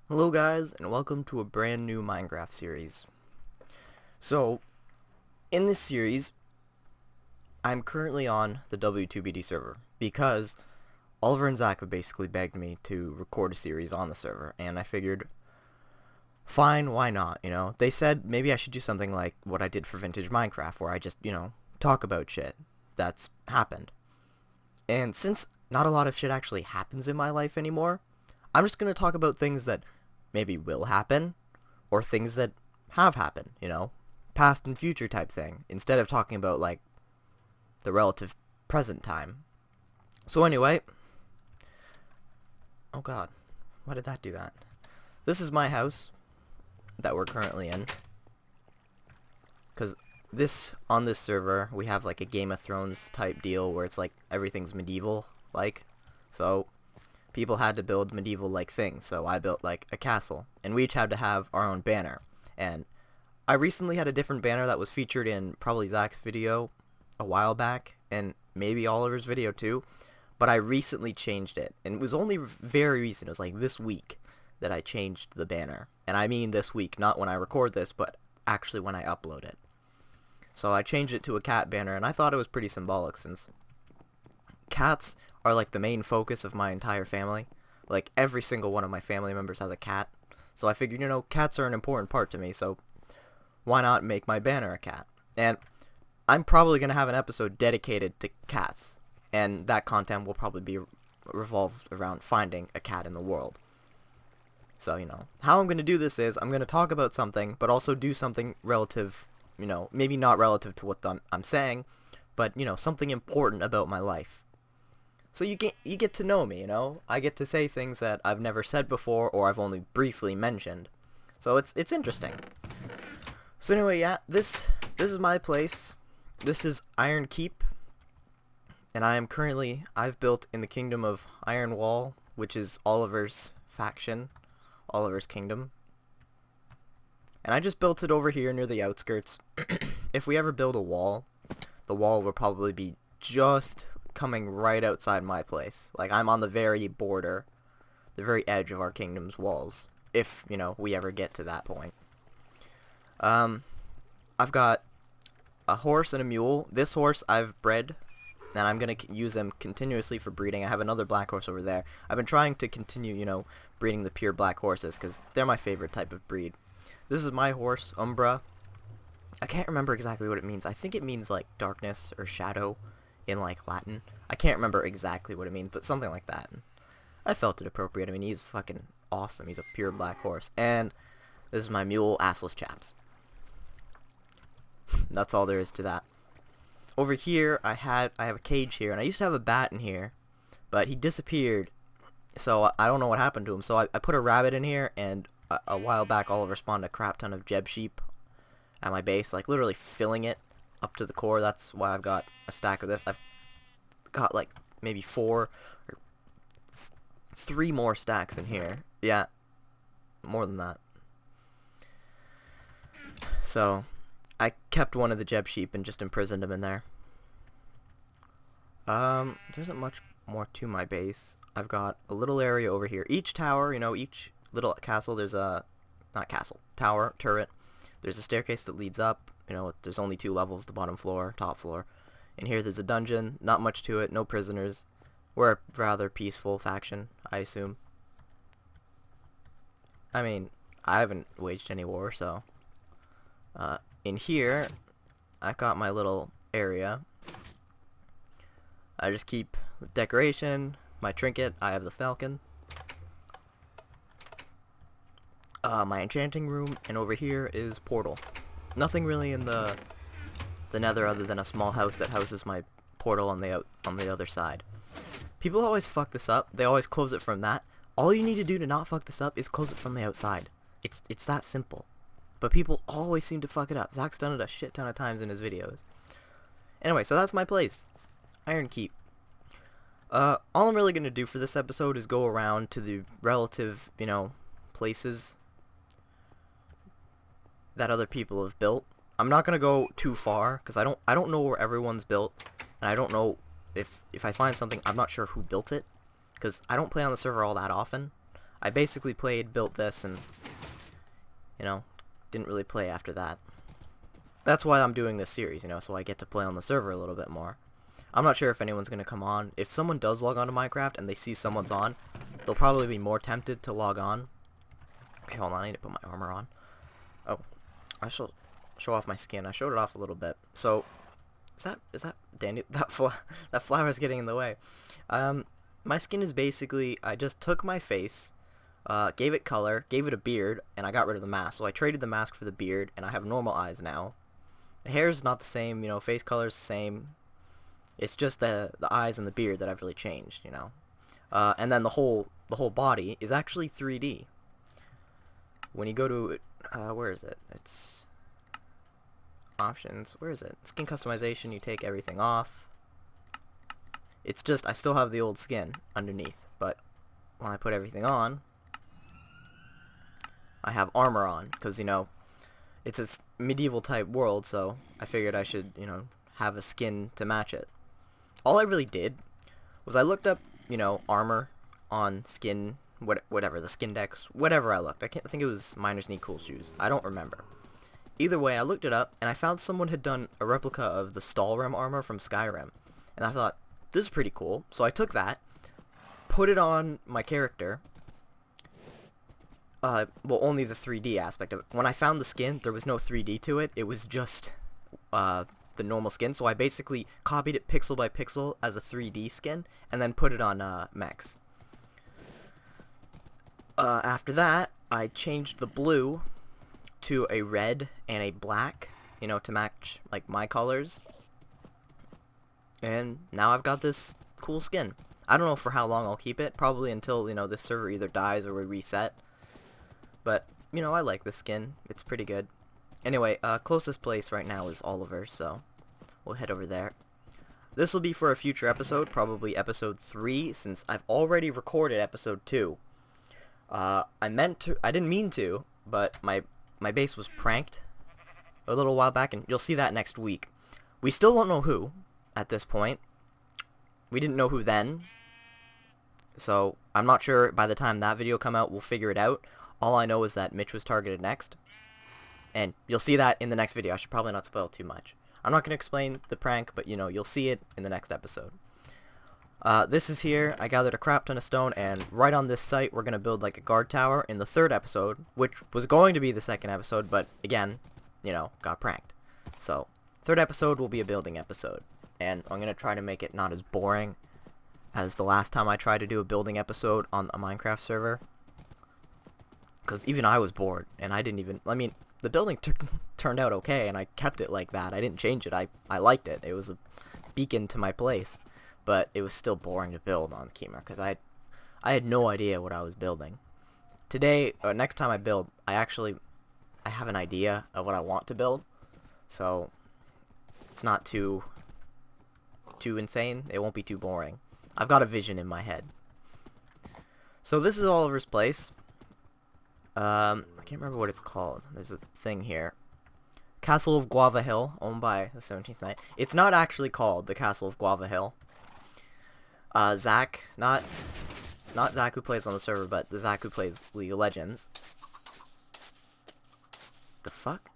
Hello guys, and welcome to a brand new Minecraft series. So, in this series, I'm currently on the W2BD server because Oliver and Zach have basically begged me to record a series on the server, and I figured, fine, why not, you know? They said maybe I should do something like what I did for Vintage Minecraft, where I just, talk about shit that's happened. And since not a lot of shit actually happens in my life anymore, I'm just going to talk about things that maybe will happen, or things that have happened, past and future type thing, instead of talking about, like, the relative present time. So anyway, oh god, why did that do that? This is my house that we're currently in, because on this server, we have, like, a Game of Thrones type deal, where it's, like, everything's medieval, like, so people had to build medieval-like things, so I built, like, a castle, and we each had to have our own banner, and I recently had a different banner that was featured in probably Zach's video a while back, and maybe Oliver's video too, but I recently changed it, and it was only very recent. It was like this week that I changed the banner, and I mean this week, not when I record this, but actually when I upload it. So I changed it to a cat banner, and I thought it was pretty symbolic, since cats are like the main focus of my entire family. Like, every single one of my family members has a cat, so I figured, cats are an important part to me, so why not make my banner a cat? And I'm probably going to have an episode dedicated to cats, and that content will probably be revolved around finding a cat in the world. So, how I'm going to do this is I'm going to talk about something, but also do something relative, maybe not relative to what I'm saying, but, something important about my life. So you get to know me, I get to say things that I've never said before, or I've only briefly mentioned. So it's interesting. So anyway, yeah, this is my place. This is Iron Keep, and I've built in the kingdom of Iron Wall, which is Oliver's faction, Oliver's kingdom. And I just built it over here near the outskirts. If we ever build a wall, the wall will probably be just coming right outside my place. Like, I'm on the very border, the very edge of our kingdom's walls, if, we ever get to that point. I've got a horse and a mule. This horse I've bred, and I'm going to use them continuously for breeding. I have another black horse over there. I've been trying to continue, breeding the pure black horses, because they're my favorite type of breed. This is my horse, Umbra. I can't remember exactly what it means. I think it means, like, darkness or shadow in, like, Latin. I can't remember exactly what it means, but something like that. I felt it appropriate. I mean, he's fucking awesome. He's a pure black horse. And this is my mule, Assless Chaps. That's all there is to that. Over here, I have a cage here, and I used to have a bat in here, but he disappeared, so I don't know what happened to him. So I put a rabbit in here, and a while back, Oliver spawned a crap ton of Jeb sheep at my base, like, literally filling it up to the core. That's why I've got a stack of this. I've got, like, maybe 4 or 3 more stacks in here. Yeah, more than that. So I kept one of the Jeb sheep and just imprisoned him in there. There isn't much more to my base. I've got a little area over here. Each tower, each little castle, there's a, not castle, tower, turret. There's a staircase that leads up. There's only 2 levels, the bottom floor, top floor. And here there's a dungeon, not much to it, no prisoners. We're a rather peaceful faction, I assume. I mean, I haven't waged any war, so. In here, I've got my little area. I just keep the decoration, my trinket. I have the falcon. My enchanting room, and over here is portal. Nothing really in the nether other than a small house that houses my portal on the other side. People always fuck this up. They always close it from that. All you need to do to not fuck this up is close it from the outside. It's that simple. But people always seem to fuck it up. Zach's done it a shit ton of times in his videos. Anyway, so that's my place. Iron Keep. All I'm really going to do for this episode is go around to the relative, places that other people have built. I'm not going to go too far, because I don't know where everyone's built, and I don't know if I find something, I'm not sure who built it, because I don't play on the server all that often. I basically built this, and, you know, didn't really play after that. That's why I'm doing this series, you know, so I get to play on the server a little bit more. I'm not sure if anyone's going to come on. If someone does log on to Minecraft and they see someone's on, they'll probably be more tempted to log on. Okay, hold on, I need to put my armor on. Oh, I shall show off my skin. I showed it off a little bit. So, is that Danny? That flower's getting in the way. My skin is basically, I just took my face, gave it color, gave it a beard, and I got rid of the mask. So I traded the mask for the beard, and I have normal eyes now. The hair's not the same, you know, face color's the same. It's just the eyes and the beard that I've really changed, you know. And then the whole body is actually 3D. When you go to where is it? It's options. Where is it? Skin customization. You take everything off. It's just I still have the old skin underneath, but when I put everything on, I have armor on because, you know, it's a medieval type world, so I figured I should, you know, have a skin to match it. All I really did was I looked up, you know, armor on skin, whatever, the skin decks, whatever I looked. I think it was Miners Need Cool Shoes. I don't remember. Either way, I looked it up, and I found someone had done a replica of the Stalrim armor from Skyrim. And I thought, this is pretty cool. So I took that, put it on my character. Well, only the 3D aspect of it. When I found the skin, there was no 3D to it. It was just the normal skin. So I basically copied it pixel by pixel as a 3D skin, and then put it on Mex. After that, I changed the blue to a red and a black, you know, to match, like, my colors. And now I've got this cool skin. I don't know for how long I'll keep it. Probably until, you know, this server either dies or we reset. But, you know, I like this skin. It's pretty good. Anyway, closest place right now is Oliver, so we'll head over there. This will be for a future episode, probably episode 3, since I've already recorded episode 2. I didn't mean to, but my base was pranked a little while back, and you'll see that next week. We still don't know who at this point. We didn't know who then, so I'm not sure by the time that video come out we'll figure it out. All I know is that Mitch was targeted next, and you'll see that in the next video. I should probably not spoil too much. I'm not going to explain the prank, but, you know, you'll see it in the next episode. This is here. I gathered a crap ton of stone, and right on this site we're going to build like a guard tower in the 3rd episode, which was going to be the 2nd episode, but again, you know, got pranked. So, 3rd episode will be a building episode, and I'm going to try to make it not as boring as the last time I tried to do a building episode on a Minecraft server. Because even I was bored, and I didn't even, I mean, the building turned out okay, and I kept it like that. I didn't change it. I liked it. It was a beacon to my place. But it was still boring to build on Keemer, because I had no idea what I was building. Today, next time I build, I have an idea of what I want to build, so it's not too insane. It won't be too boring. I've got a vision in my head. So this is Oliver's place. I can't remember what it's called. There's a thing here. Castle of Guava Hill, owned by the 17th Knight. It's not actually called the Castle of Guava Hill. Zach, not Zach who plays on the server, but the Zach who plays League of Legends. The fuck?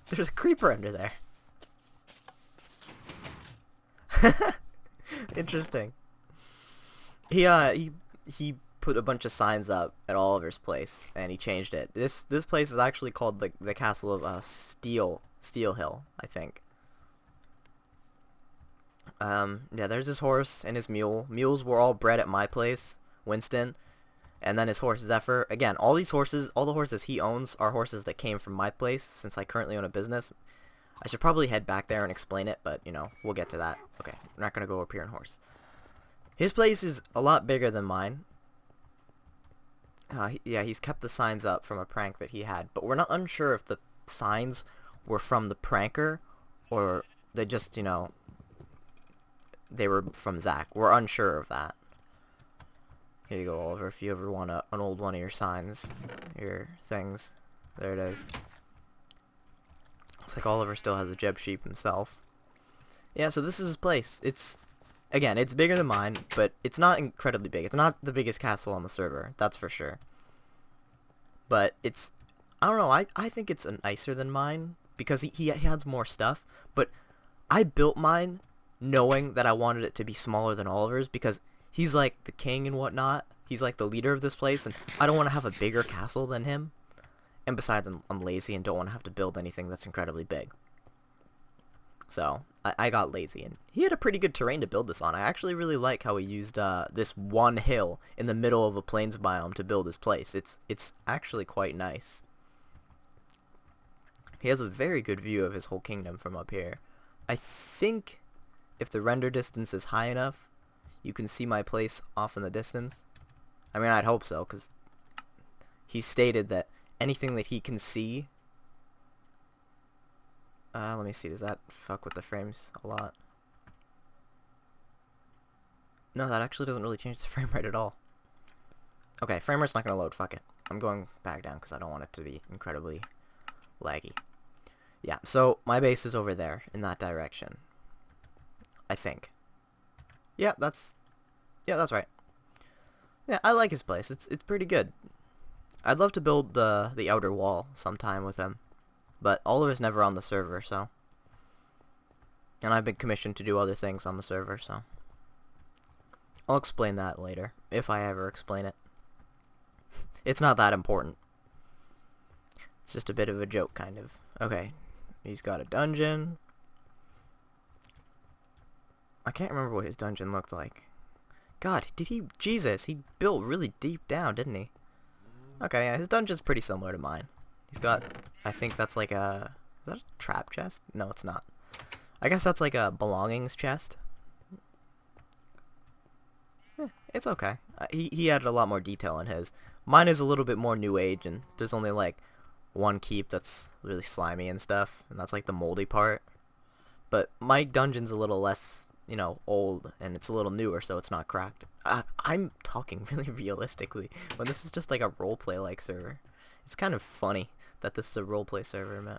There's a creeper under there. Interesting. He put a bunch of signs up at Oliver's place, and he changed it. This place is actually called the Castle of Steel Hill, I think. Yeah, there's his horse and his mule. Mules were all bred at my place, Winston, and then his horse Zephyr. Again, all the horses he owns are horses that came from my place, since I currently own a business. I should probably head back there and explain it, but, you know, we'll get to that. Okay, we're not gonna go up here on horse. His place is a lot bigger than mine. Yeah, he's kept the signs up from a prank that he had, but we're not unsure if the signs were from the pranker, or they just, you know, they were from Zach. We're unsure of that. Here you go, Oliver, if you ever want an old one of your signs, your things. There it is. Looks like Oliver still has a Jeb sheep himself. Yeah, so this is his place. Again, it's bigger than mine, but it's not incredibly big. It's not the biggest castle on the server, that's for sure. but it's, I don't know, I think it's nicer than mine because he has more stuff, but I built mine knowing that I wanted it to be smaller than Oliver's because he's like the king and whatnot. He's like the leader of this place, and I don't want to have a bigger castle than him. And besides, I'm lazy and don't want to have to build anything that's incredibly big. So, I got lazy, and he had a pretty good terrain to build this on. I actually really like how he used this one hill in the middle of a plains biome to build his place. It's actually quite nice. He has a very good view of his whole kingdom from up here. I think if the render distance is high enough, you can see my place off in the distance. I mean, I'd hope so, because he stated that anything that he can see... let me see, does that fuck with the frames a lot? No, that actually doesn't really change the frame rate at all. Okay, frame rate's not going to load, fuck it. I'm going back down because I don't want it to be incredibly laggy. Yeah, so my base is over there, in that direction. I think. Yeah, that's right. Yeah, I like his place. It's pretty good. I'd love to build the outer wall sometime with him. But Oliver's never on the server, so. And I've been commissioned to do other things on the server, so. I'll explain that later, if I ever explain it. It's not that important. It's just a bit of a joke, kind of. Okay, he's got a dungeon. I can't remember what his dungeon looked like. God, did he... Jesus, he built really deep down, didn't he? Okay, yeah, his dungeon's pretty similar to mine. He's got... I think that's like a... Is that a trap chest? No, it's not. I guess that's like a belongings chest. It's okay. He added a lot more detail in his. Mine is a little bit more new age, and there's only like one keep that's really slimy and stuff, and that's like the moldy part. But my dungeon's a little less, you know, old, and it's a little newer, so it's not cracked. I'm talking really realistically when this is just like a roleplay like server. It's kind of funny that this is a roleplay server, man.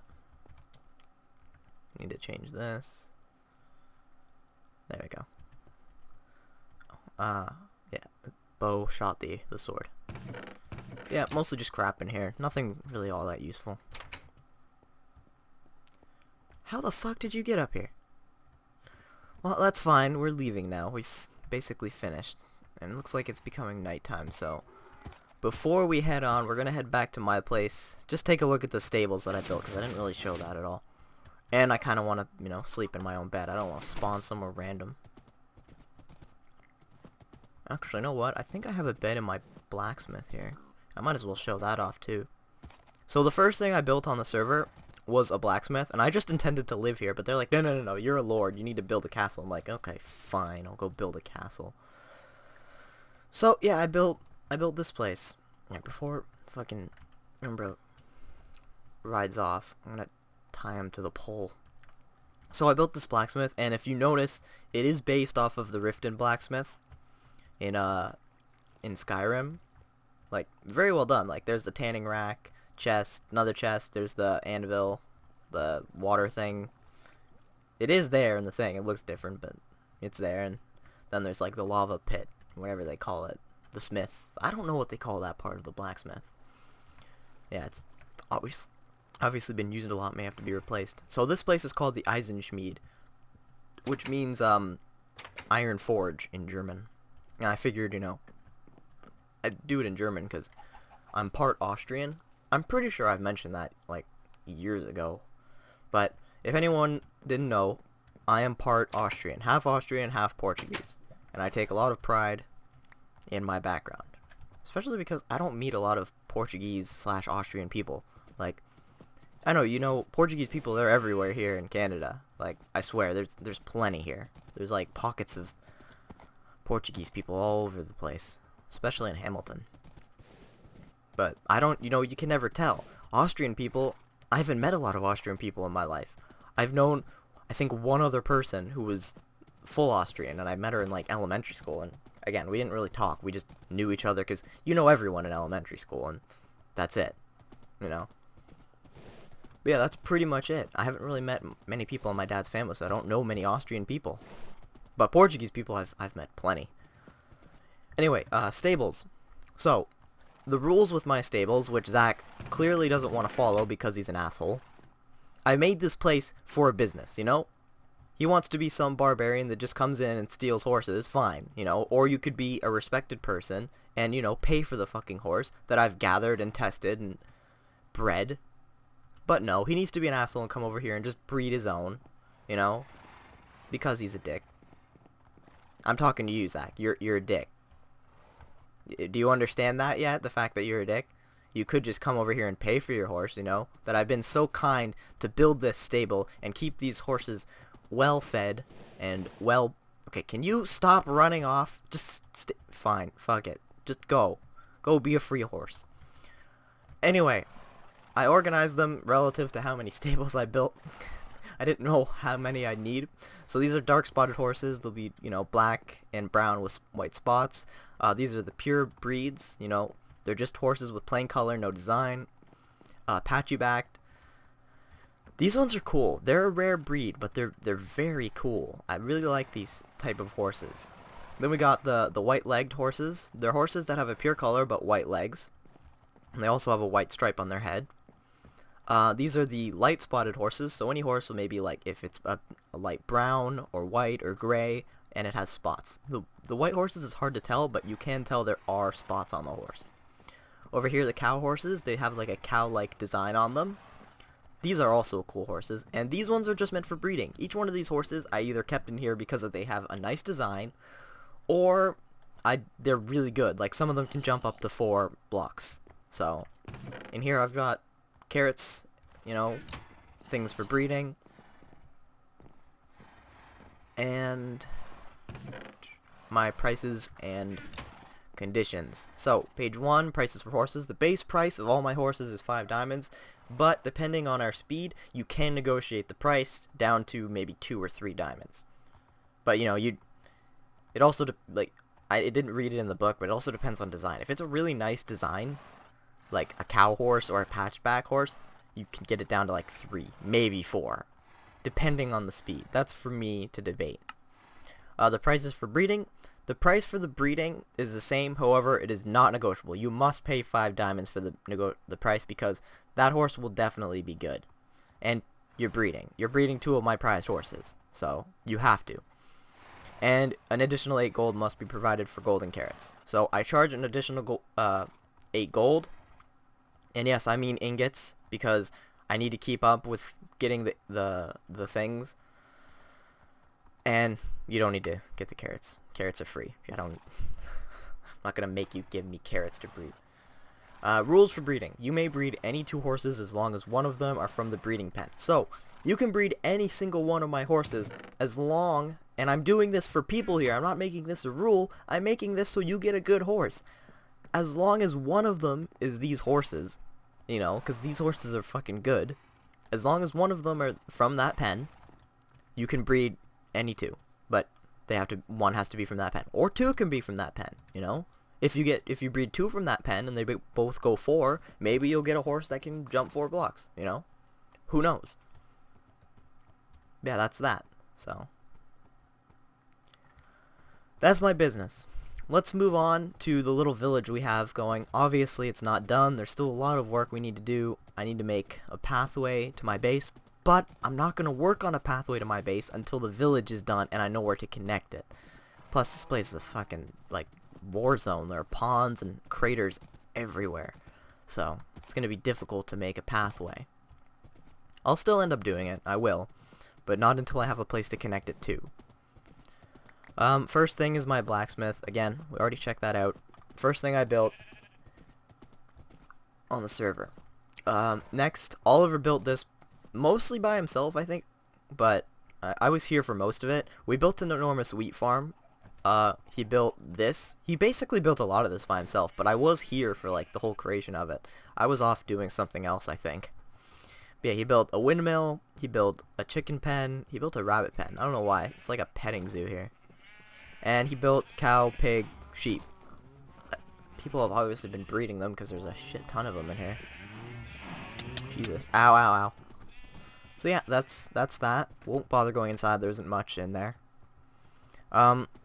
Need to change this. There we go. Yeah, bow shot the sword. Yeah, mostly just crap in here. Nothing really all that useful. How the fuck did you get up here? Well, that's fine. We're leaving now. We've basically finished. And it looks like it's becoming nighttime, so... Before we head on, we're going to head back to my place. Just take a look at the stables that I built, because I didn't really show that at all. And I kind of want to, you know, sleep in my own bed. I don't want to spawn somewhere random. Actually, you know what? I think I have a bed in my blacksmith here. I might as well show that off, too. So the first thing I built on the server was a blacksmith, and I just intended to live here, but they're like, no, you're a lord. You need to build a castle. I'm like, okay, fine. I'll go build a castle. So, yeah, I built this place. Yeah, before fucking Umbro rides off, I'm gonna tie him to the pole. So I built this blacksmith, and if you notice, it is based off of the Riften blacksmith in Skyrim. Like, very well done. Like, there's the tanning rack, chest, another chest, there's the anvil, the water thing. It is there in the thing. It looks different, but it's there. And then there's like the lava pit, whatever they call it. The smith. I don't know what they call that part of the blacksmith. Yeah, it's obviously been used a lot, may have to be replaced. So this place is called the Eisenschmied, which means iron forge in German. And I figured, you know, I'd do it in German because I'm part Austrian. I'm pretty sure I've mentioned that like years ago. But if anyone didn't know, I am part Austrian, half Portuguese. And I take a lot of pride in my background, especially because I don't meet a lot of Portuguese/Austrian people. Like, I know, you know, Portuguese people, they're everywhere here in Canada. Like, I swear, there's plenty here. There's like pockets of Portuguese people all over the place, especially in Hamilton. But I don't, you know, you can never tell. Austrian people, I haven't met a lot of Austrian people in my life. I've known, I think, one other person who was full Austrian, and I met her in like elementary school, and again, we didn't really talk. We just knew each other because you know everyone in elementary school, and that's it, you know. But yeah, that's pretty much it. I haven't really met many people in my dad's family, so I don't know many Austrian people. But Portuguese people, I've met plenty. Anyway, stables. So, the rules with my stables, which Zach clearly doesn't want to follow because he's an asshole. I made this place for a business, you know? He wants to be some barbarian that just comes in and steals horses, fine, you know? Or you could be a respected person and, you know, pay for the fucking horse that I've gathered and tested and bred. But no, he needs to be an asshole and come over here and just breed his own, you know? Because he's a dick. I'm talking to you, Zach. You're a dick. Do you understand that yet? The fact that you're a dick? You could just come over here and pay for your horse, you know? That I've been so kind to build this stable and keep these horses well fed and well... Okay, can you stop running off? Just fine, fuck it. Just go. Go be a free horse. Anyway, I organized them relative to how many stables I built. I didn't know how many I'd need. So these are dark spotted horses. They'll be, you know, black and brown with white spots. These are the pure breeds, you know. They're just horses with plain color, no design. Patchy backed. These ones are cool. They're a rare breed, but they're very cool. I really like these type of horses. Then we got the white-legged horses. They're horses that have a pure color but white legs. And they also have a white stripe on their head. These are the light spotted horses. So any horse will maybe like if it's a light brown or white or gray and it has spots. The white horses is hard to tell, but you can tell there are spots on the horse. Over here, the cow horses, they have like a cow-like design on them. These are also cool horses, and these ones are just meant for breeding. Each one of these horses I either kept in here because they have a nice design, or they're really good. Like some of them can jump up to 4 blocks. So, in here I've got carrots, you know, things for breeding, and my prices and conditions. So, page 1, prices for horses. The base price of all my horses is 5 diamonds, but depending on our speed, you can negotiate the price down to maybe 2 or 3 diamonds. But, you know, it also, it didn't read it in the book, but it also depends on design. If it's a really nice design, like a cow horse or a patchback horse, you can get it down to like 3, maybe 4, depending on the speed. That's for me to debate. The prices for breeding. The price for the breeding is the same, however, it is not negotiable. You must pay 5 diamonds for the price because that horse will definitely be good. And you're breeding. You're breeding 2 of my prized horses, so you have to. And an additional 8 gold must be provided for golden carrots. So I charge an additional 8 gold. And yes, I mean ingots, because I need to keep up with getting the things. And you don't need to get the carrots. Carrots are free. I'm not going to make you give me carrots to breed. Rules for breeding. You may breed any 2 horses as long as one of them are from the breeding pen. So, you can breed any single one of my horses as long, and I'm doing this for people here. I'm not making this a rule. I'm making this so you get a good horse. As long as one of them is these horses, you know, because these horses are fucking good. As long as one of them are from that pen, you can breed any 2. But one has to be from that pen, or 2 can be from that pen, you know. If you breed 2 from that pen and they both go 4, maybe you'll get a horse that can jump 4 blocks, you know. Who knows? Yeah, that's that. So that's my business. Let's move on to the little village we have going. Obviously it's not done. There's still a lot of work we need to do. I need to make a pathway to my base, but I'm not going to work on a pathway to my base until the village is done and I know where to connect it. Plus, this place is a fucking, like, war zone. There are ponds and craters everywhere. So, it's going to be difficult to make a pathway. I'll still end up doing it. I will. But not until I have a place to connect it to. First thing is my blacksmith. Again, we already checked that out. First thing I built on the server. Next, Oliver built this mostly by himself, I think, but I was here for most of it. We built an enormous wheat farm. He built this. He basically built a lot of this by himself, but I was here for like the whole creation of it. I was off doing something else, I think. But yeah, he built a windmill. He built a chicken pen. He built a rabbit pen. I don't know why. It's like a petting zoo here. And he built cow, pig, sheep. People have obviously been breeding them because there's a shit ton of them in here. Jesus. Ow, ow, ow. So yeah, that's that. Won't bother going inside. There isn't much in there.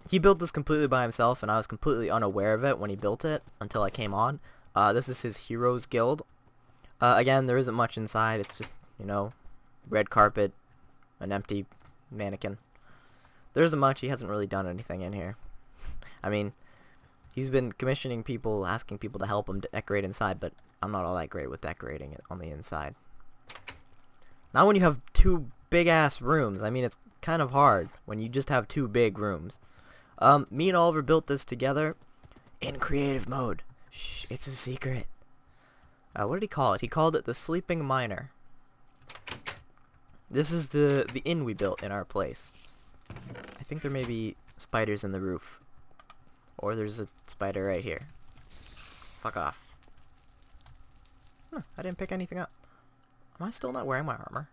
He built this completely by himself, and I was completely unaware of it when he built it until I came on. This is his Heroes Guild. Again, there isn't much inside. It's just, red carpet, an empty mannequin. There isn't much. He hasn't really done anything in here. I mean, he's been commissioning people, asking people to help him decorate inside, but I'm not all that great with decorating it on the inside. Now when you have two big-ass rooms, I mean, it's kind of hard when you just have two big rooms. Me and Oliver built this together in creative mode. Shh, it's a secret. What did he call it? He called it the Sleeping Miner. This is the inn we built in our place. I think there may be spiders in the roof. Or there's a spider right here. Fuck off. Huh, I didn't pick anything up. Am I still not wearing my armor?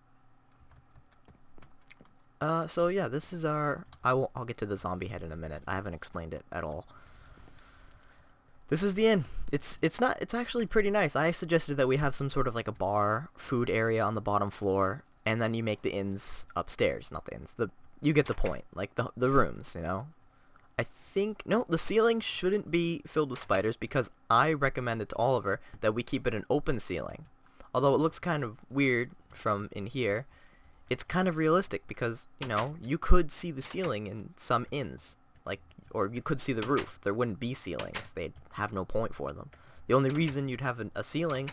So yeah, this is our... I'll get to the zombie head in a minute. I haven't explained it at all. This is the inn. It's actually pretty nice. I suggested that we have some sort of like a bar, food area on the bottom floor, and then you make the inns upstairs. Not the inns. You get the point. Like the rooms, I think... No, the ceiling shouldn't be filled with spiders because I recommended to Oliver that we keep it an open ceiling. Although it looks kind of weird from in here, it's kind of realistic because, you could see the ceiling in some inns. Or you could see the roof. There wouldn't be ceilings. They'd have no point for them. The only reason you'd have a ceiling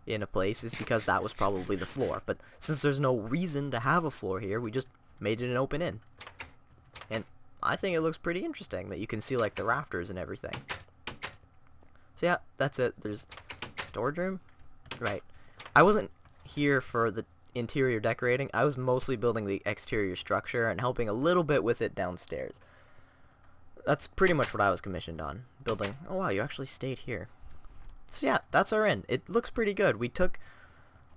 in a place is because that was probably the floor. But since there's no reason to have a floor here, we just made it an open inn. And I think it looks pretty interesting that you can see like the rafters and everything. So yeah, that's it. There's storage room. Right. I wasn't here for the interior decorating. I was mostly building the exterior structure and helping a little bit with it downstairs. That's pretty much what I was commissioned on. Building... Oh wow, you actually stayed here. So yeah, that's our inn. It looks pretty good. We took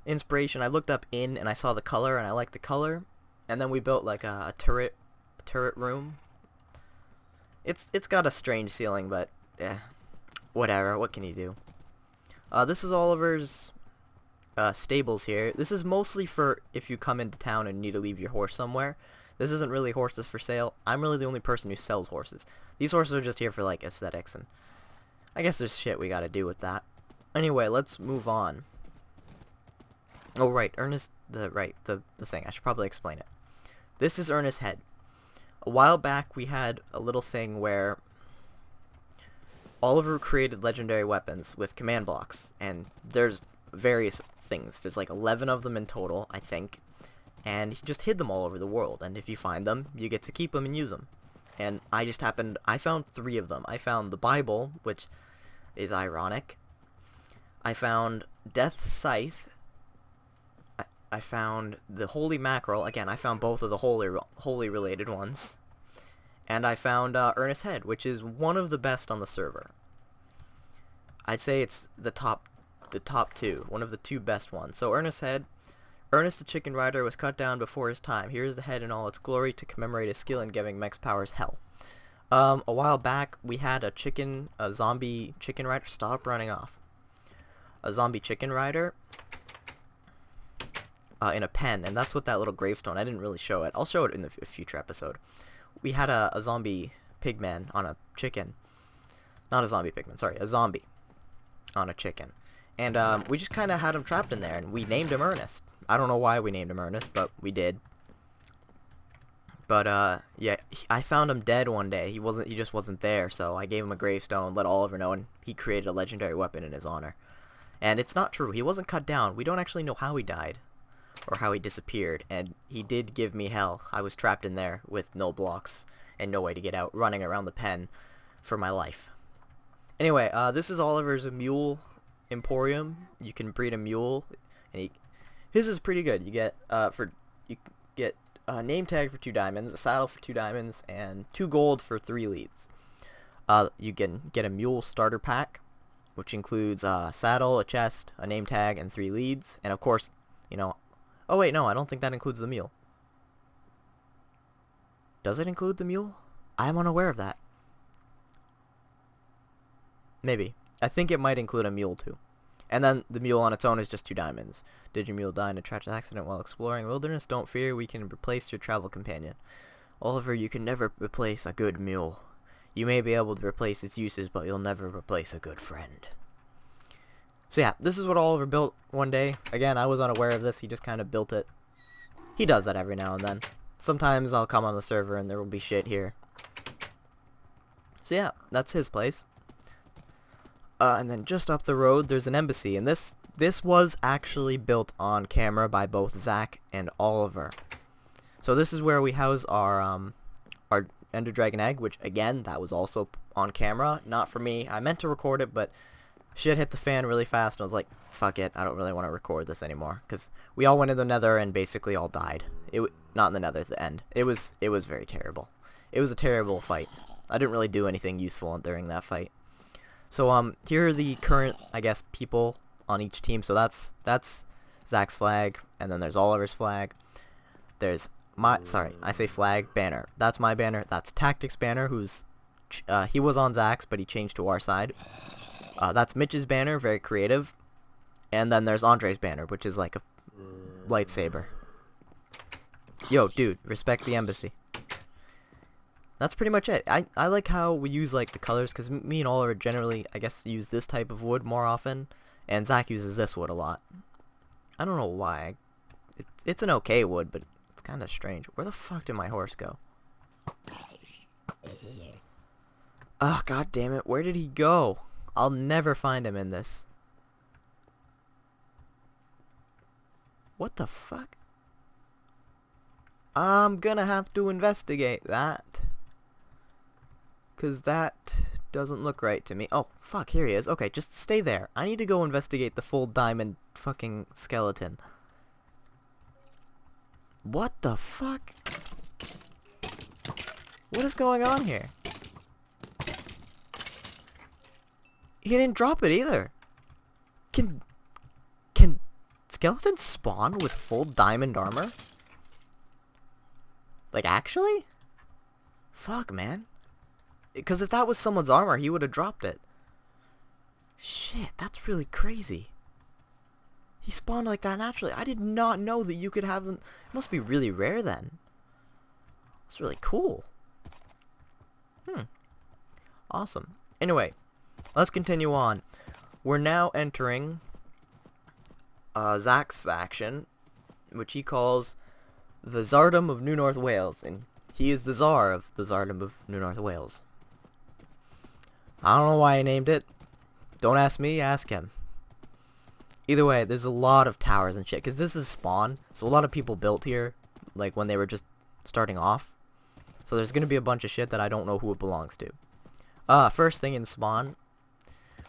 inspiration. I looked up inn and I saw the color and I liked the color. And then we built like a turret room. It's got a strange ceiling, but whatever. What can you do? This is Oliver's stables here. This is mostly for if you come into town and need to leave your horse somewhere. This isn't really horses for sale. I'm really the only person who sells horses. These horses are just here for like aesthetics, and I guess there's shit we gotta do with that. Anyway, let's move on. Oh right, the thing. I should probably explain it. This is Ernest's head. A while back we had a little thing where Oliver created legendary weapons with command blocks, and there's various things. There's like 11 of them in total, I think. And he just hid them all over the world, and if you find them, you get to keep them and use them. And I found 3 of them. I found the Bible, which is ironic. I found Death's Scythe. I found the Holy Mackerel. Again, I found both of the holy related ones. And I found Ernest's Head, which is one of the best on the server. I'd say it's the top 2, one of the 2 best ones. So Ernest's Head. Ernest the Chicken Rider was cut down before his time. Here is the head in all its glory to commemorate his skill in giving Mexpowers hell. A while back, we had a zombie chicken rider. Stop running off. A zombie chicken rider in a pen, and that's what that little gravestone. I didn't really show it. I'll show it in the future episode. We had a zombie pigman on a chicken. Not a zombie pigman, sorry, a zombie on a chicken. And we just kind of had him trapped in there, and we named him Ernest. I don't know why we named him Ernest, but we did. But yeah, I found him dead one day. He just wasn't there, so I gave him a gravestone, let Oliver know, and he created a legendary weapon in his honor. And it's not true. He wasn't cut down. We don't actually know how he died or how he disappeared, and he did give me hell. I was trapped in there with no blocks and no way to get out, running around the pen for my life. Anyway, this is Oliver's mule emporium. You can breed a mule, and his is pretty good. You get a name tag for 2 diamonds, a saddle for 2 diamonds, and 2 gold for 3 leads. You can get a mule starter pack, which includes a saddle, a chest, a name tag, and 3 leads. And of course, oh wait, no, I don't think that includes the mule. Does it include the mule? I'm unaware of that. Maybe. I think it might include a mule too. And then the mule on its own is just 2 diamonds. Did your mule die in a tragic accident while exploring wilderness? Don't fear, we can replace your travel companion. Oliver, you can never replace a good mule. You may be able to replace its uses, but you'll never replace a good friend. So yeah, this is what Oliver built one day. Again, I was unaware of this. He just kind of built it. He does that every now and then. Sometimes I'll come on the server and there will be shit here. So yeah, that's his place. And then just up the road, there's an embassy. And this was actually built on camera by both Zach and Oliver. So this is where we house our Ender Dragon egg, which again, that was also on camera. Not for me. I meant to record it, but shit hit the fan really fast, and I was like, fuck it, I don't really want to record this anymore. Because we all went in the nether and basically all died. Not in the nether, at the end. It was very terrible. It was a terrible fight. I didn't really do anything useful during that fight. So here are the current, I guess, people on each team. So that's Zach's flag, and then there's Oliver's flag. There's I say flag, banner. That's my banner. That's Tactics banner, who's he was on Zach's, but he changed to our side. That's Mitch's banner, very creative. And then there's Andre's banner, which is like a lightsaber. Yo, dude, respect the embassy. That's pretty much it. I like how we use like the colors, because me and Oliver generally, I guess, use this type of wood more often, and Zach uses this wood a lot. I don't know why. It's an okay wood, but it's kind of strange. Where the fuck did my horse go? Oh, god damn it. Where did he go? I'll never find him in this. What the fuck? I'm gonna have to investigate that. 'Cause that doesn't look right to me. Oh, fuck, here he is. Okay, just stay there. I need to go investigate the full diamond fucking skeleton. What the fuck? What is going on here? He didn't drop it either. Can skeletons spawn with full diamond armor? Like, actually? Fuck, man. Because if that was someone's armor, he would have dropped it. Shit, that's really crazy. He spawned like that naturally. I did not know that you could have them. It must be really rare then. That's really cool. Awesome. Anyway, let's continue on. We're now entering Zach's faction, which he calls the Tsardom of New North Wales, and he is the Tsar of the Tsardom of New North Wales. I don't know why he named it. Don't ask me, ask him. Either way, there's a lot of towers and shit, because this is spawn, so a lot of people built here, like when they were just starting off. So there's going to be a bunch of shit that I don't know who it belongs to. First thing in spawn,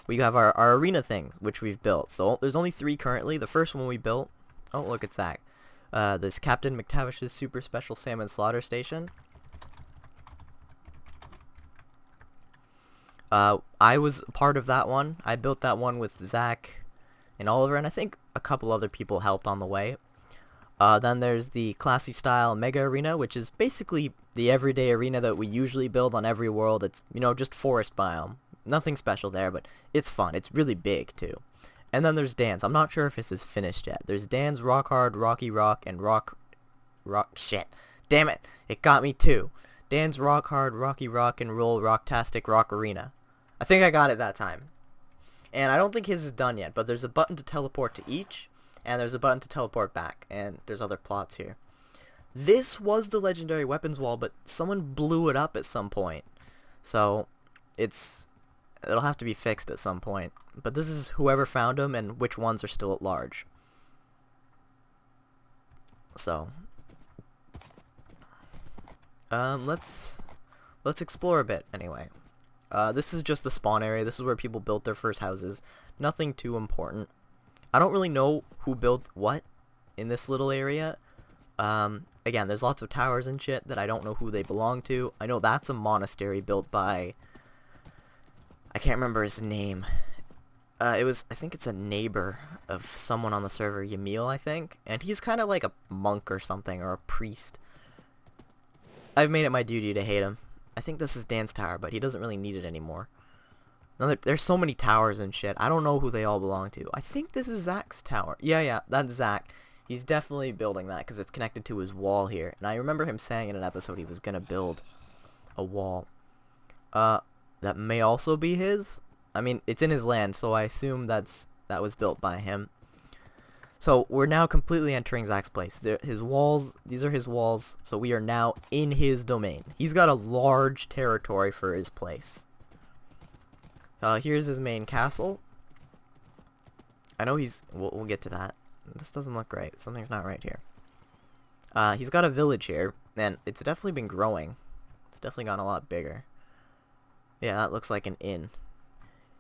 we have our arena things, which we've built. So there's only 3 currently. The first one we built, oh look, it's Zach. There's Captain McTavish's Super Special Salmon Slaughter Station. I was part of that one. I built that one with Zach and Oliver, and I think a couple other people helped on the way. Then there's the Classy Style Mega Arena, which is basically the everyday arena that we usually build on every world. It's, you know, just forest biome. Nothing special there, but it's fun. It's really big, too. And then there's Dan's. I'm not sure if this is finished yet. There's Dan's Rock Hard, Rocky Rock, and Shit. Damn it. It got me, too. Dan's Rock Hard, Rocky Rock, and Roll Rocktastic Rock Arena. I think I got it that time. And I don't think his is done yet, but there's a button to teleport to each, and there's a button to teleport back, and there's other plots here. This was the legendary weapons wall, but someone blew it up at some point. So, it'll have to be fixed at some point. But this is whoever found them and which ones are still at large. So, let's explore a bit anyway. This is just the spawn area. This is where people built their first houses. Nothing too important. I don't really know who built what in this little area. Again, there's lots of towers and shit that I don't know who they belong to. I know that's a monastery built by, I can't remember his name. I think it's a neighbor of someone on the server, Yamil, I think. And he's kind of like a monk or something, or a priest. I've made it my duty to hate him. I think this is Dan's tower, but he doesn't really need it anymore. There's so many towers and shit. I don't know who they all belong to. I think this is Zach's tower. Yeah, that's Zach. He's definitely building that because it's connected to his wall here. And I remember him saying in an episode he was going to build a wall. That may also be his. I mean, it's in his land, so I assume that's that was built by him. So we're now completely entering Zach's place. His walls, these are his walls, so we are now in his domain. He's got a large territory for his place. Here's his main castle. I know we'll get to that. This doesn't look right. Something's not right here. He's got a village here, and it's definitely been growing. It's definitely gotten a lot bigger. Yeah, that looks like an inn.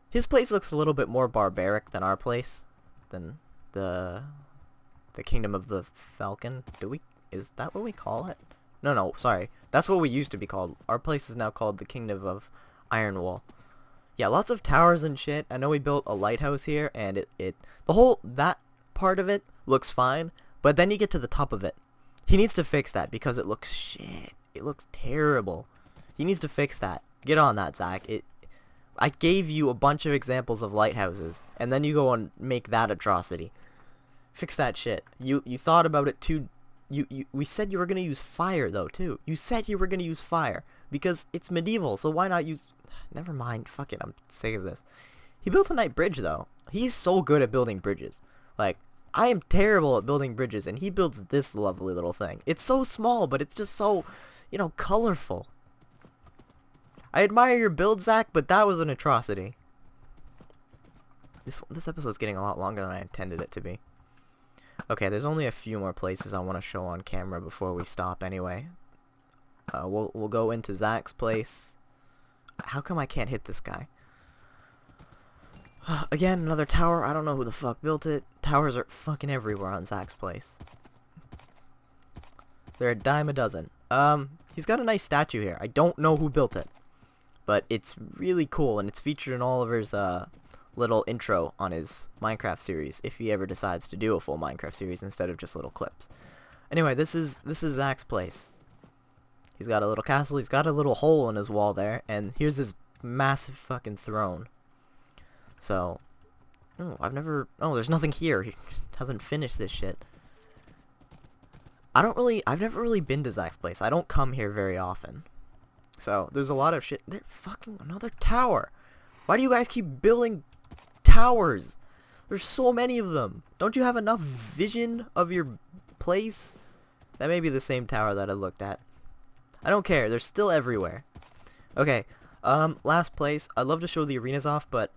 His place looks a little bit more barbaric than our place, than the Kingdom of the Falcon. Is that what we call it? No, sorry. That's what we used to be called. Our place is now called the Kingdom of Ironwall. Yeah, lots of towers and shit. I know we built a lighthouse here, and that part of it looks fine, but then you get to the top of it. He needs to fix that because it looks shit. It looks terrible. He needs to fix that. Get on that, Zach. I gave you a bunch of examples of lighthouses, and then you go and make that atrocity. Fix that shit. You thought about it too. We said you were gonna use fire though too. You said you were gonna use fire because it's medieval. So why not use? Never mind. Fuck it. I'm sick of this. He built a night bridge though. He's so good at building bridges. Like I am terrible at building bridges, and he builds this lovely little thing. It's so small, but it's just so, colorful. I admire your build, Zach, but that was an atrocity. This episode's getting a lot longer than I intended it to be. Okay, there's only a few more places I want to show on camera before we stop anyway. We'll go into Zach's place. How come I can't hit this guy? Again, another tower. I don't know who the fuck built it. Towers are fucking everywhere on Zach's place. They're a dime a dozen. He's got a nice statue here. I don't know who built it, but it's really cool, and it's featured in Oliver's little intro on his Minecraft series, if he ever decides to do a full Minecraft series instead of just little clips. Anyway, this is Zach's place. He's got a little castle. He's got a little hole in his wall there, and here's his massive fucking throne. So, there's nothing here. He hasn't finished this shit. I've never really been to Zach's place. I don't come here very often. So, there's a lot of shit. There's fucking another tower. Why do you guys keep building towers? There's so many of them. Don't you have enough vision of your place? That may be the same tower that I looked at. I don't care. They're still everywhere. Okay, last place. I'd love to show the arenas off, but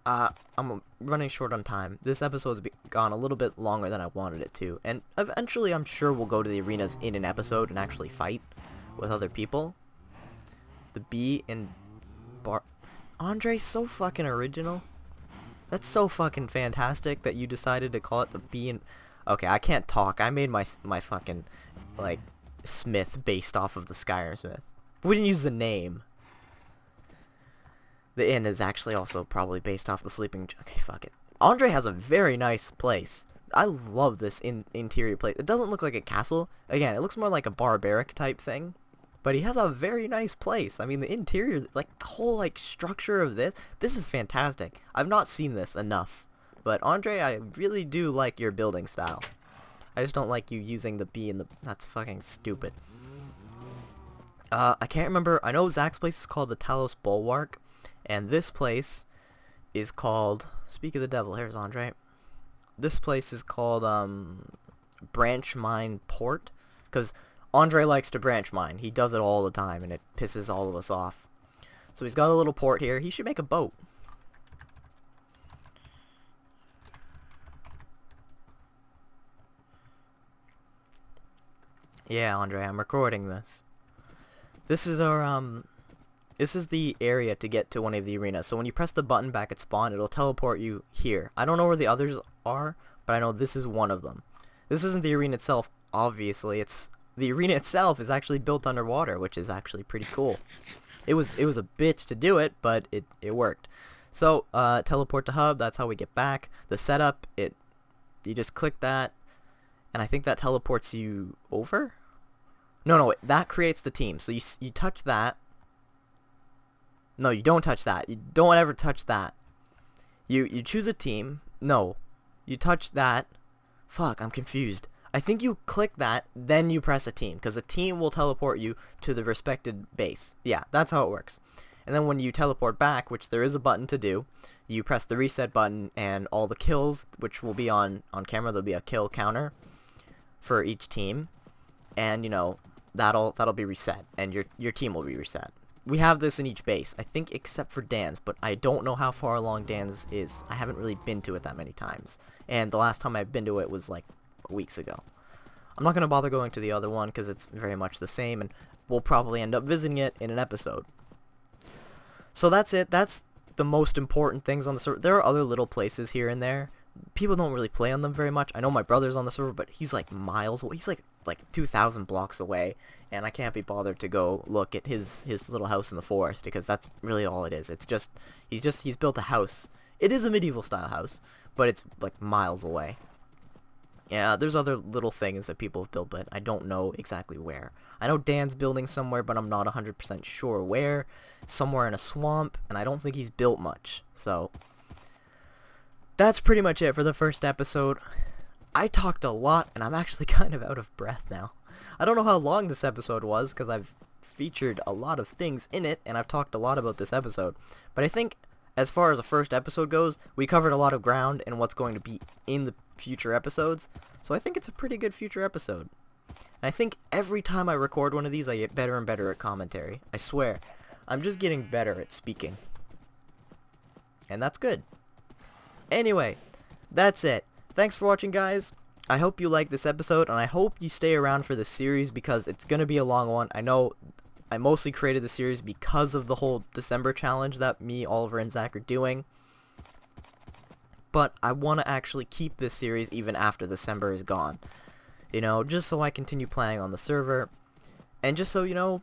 I'm running short on time. This episode's gone a little bit longer than I wanted it to, and eventually I'm sure we'll go to the arenas in an episode and actually fight with other people. The bee and Andre's so fucking original. That's so fucking fantastic that you decided to call it the bee and... Okay, I can't talk. I made my fucking, Smith based off of the Skyrim Smith. We didn't use the name. The inn is actually also probably based off the sleeping... Okay, fuck it. Andre has a very nice place. I love this interior place. It doesn't look like a castle. Again, it looks more like a barbaric type thing. But he has a very nice place. I mean, the interior, the whole, structure of this is fantastic. I've not seen this enough. But, Andre, I really do like your building style. I just don't like you using the bee and the... That's fucking stupid. I can't remember. I know Zach's place is called the Talos Bulwark. And this place is called... Speak of the devil, here's Andre. This place is called, Branch Mine Port. Because... Andre likes to branch mine. He does it all the time, and it pisses all of us off. So he's got a little port here. He should make a boat. Yeah, Andre, I'm recording this. This is our, this is the area to get to one of the arenas. So when you press the button back at spawn, it'll teleport you here. I don't know where the others are, but I know this is one of them. This isn't the arena itself, obviously. The arena itself is actually built underwater, which is actually pretty cool. It was a bitch to do it, but it worked. So, teleport to hub, that's how we get back. The setup, you just click that, and I think that teleports you over? No, that creates the team. So you touch that. No, you don't touch that. You don't ever touch that. You choose a team. No, you touch that. Fuck, I'm confused. I think you click that, then you press a team, because a team will teleport you to the respected base. Yeah, that's how it works. and then when you teleport back, which there is a button to do, you press the reset button, and all the kills, which will be on camera, there'll be a kill counter for each team, and you know, that'll be reset, and your team will be reset. We have this in each base, I think, except for Dan's, but I don't know how far along Dan's is. I haven't really been to it that many times, and the last time I've been to it was like weeks ago. I'm not going to bother going to the other one because it's very much the same, and we'll probably end up visiting it in an episode. So that's it. That's the most important things on the server. There are other little places here and there. People don't really play on them very much. I know my brother's on the server, but he's like miles away. He's like 2,000 blocks away, and I can't be bothered to go look at his little house in the forest, because that's really all it is. It's just he's built a house. It is a medieval style house, but it's like miles away. Yeah, there's other little things that people have built, but I don't know exactly where. I know Dan's building somewhere, but I'm not 100% sure where. Somewhere in a swamp, and I don't think he's built much. So that's pretty much it for the first episode. I talked a lot, and I'm actually kind of out of breath now. I don't know how long this episode was, because I've featured a lot of things in it, and I've talked a lot about this episode. But I think, as far as the first episode goes, we covered a lot of ground and what's going to be in the future episodes. So I think it's a pretty good future episode. And I think every time I record one of these, I get better and better at commentary. I swear. I'm just getting better at speaking. And that's good. Anyway, that's it. Thanks for watching, guys. I hope you like this episode, and I hope you stay around for this series, because it's going to be a long one. I know I mostly created the series because of the whole December challenge that me, Oliver, and Zach are doing. But I want to actually keep this series even after December is gone. You know, just so I continue playing on the server, and just so, you know,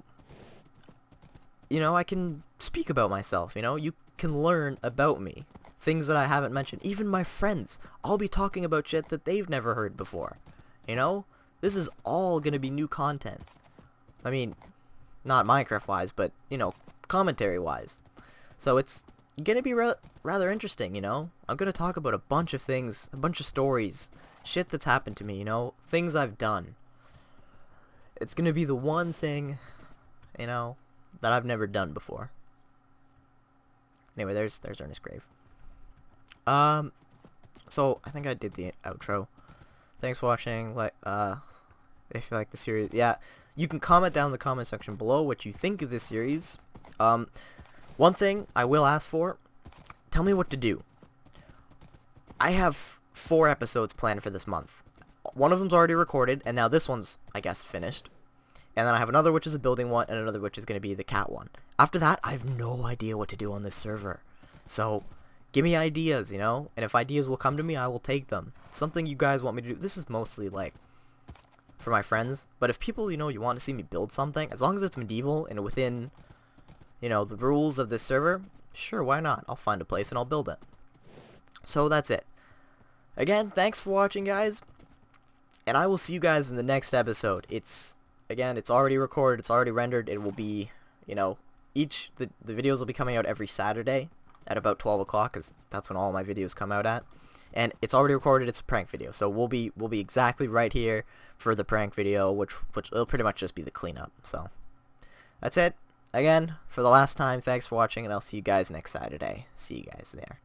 I can speak about myself, you know? You can learn about me. Things that I haven't mentioned. Even my friends. I'll be talking about shit that they've never heard before. You know? This is all gonna be new content. I mean, not Minecraft-wise, but, you know, commentary-wise. So it's gonna be rather interesting, you know? I'm gonna talk about a bunch of things, a bunch of stories, shit that's happened to me, you know? Things I've done. It's gonna be the one thing, you know, that I've never done before. Anyway, there's Ernest's grave. So I think I did the outro. Thanks for watching. Like, if you like the series, yeah, you can comment down in the comment section below what you think of this series. One thing I will ask for, tell me what to do. I have 4 episodes planned for this month. One of them's already recorded, and now this one's, I guess, finished. And then I have another which is a building one, and another which is going to be the cat one. After that, I have no idea what to do on this server. So, give me ideas, you know? And if ideas will come to me, I will take them. Something you guys want me to do. This is mostly, like, for my friends. But if people, you know, you want to see me build something, as long as it's medieval and within, you know, the rules of this server, sure, why not? I'll find a place and I'll build it. So, that's it. Again, thanks for watching, guys. And I will see you guys in the next episode. Again, it's already recorded, it's already rendered. It will be, you know, the videos will be coming out every Saturday at about 12 o'clock, because that's when all my videos come out at. And it's already recorded, it's a prank video. So we'll be exactly right here for the prank video, which will pretty much just be the cleanup. So that's it. Again, for the last time, thanks for watching, and I'll see you guys next Saturday. See you guys there.